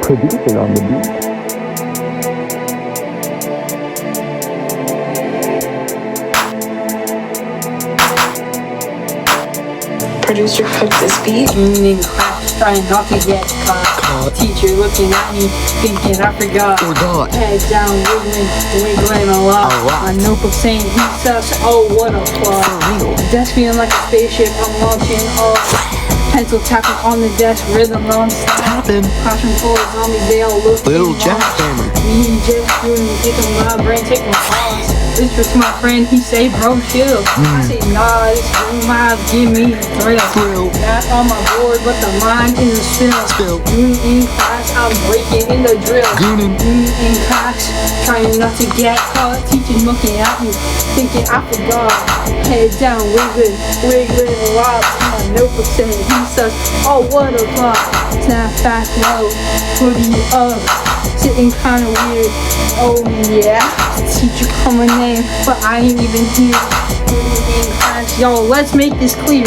Producer on the beat. Producer cooked this beat. Goonin class, trying not to get caught. Teacher looking at me, thinking I forgot. Head down, wiggling a lot. My notebook saying he sucks. Oh, what a plot. Desk feeling like a spaceship. I'm launching off. Pencil tapping on the desk, rhythm non-stop. Classroom full of zombies, they all look Lil Jackhammer. Me and Jay doing it on my brain, take my pause. Whisper to my friend, he say, bro, chill. I say, nah, this room might give me a thrill. Not on my board, but the mind is a spill. Goonin in class, I'm breaking in the drill. Goonin in class, trying not to get caught. Teacher looking at me, thinking I forgot. Head down, wiggling a lot. My notebook saying he sucks. Oh, what a plot. Snap back low, hoodie up. Sitting kinda weird. Oh yeah, teacher call my name, but I ain't even here. In class, yo, let's make this clear.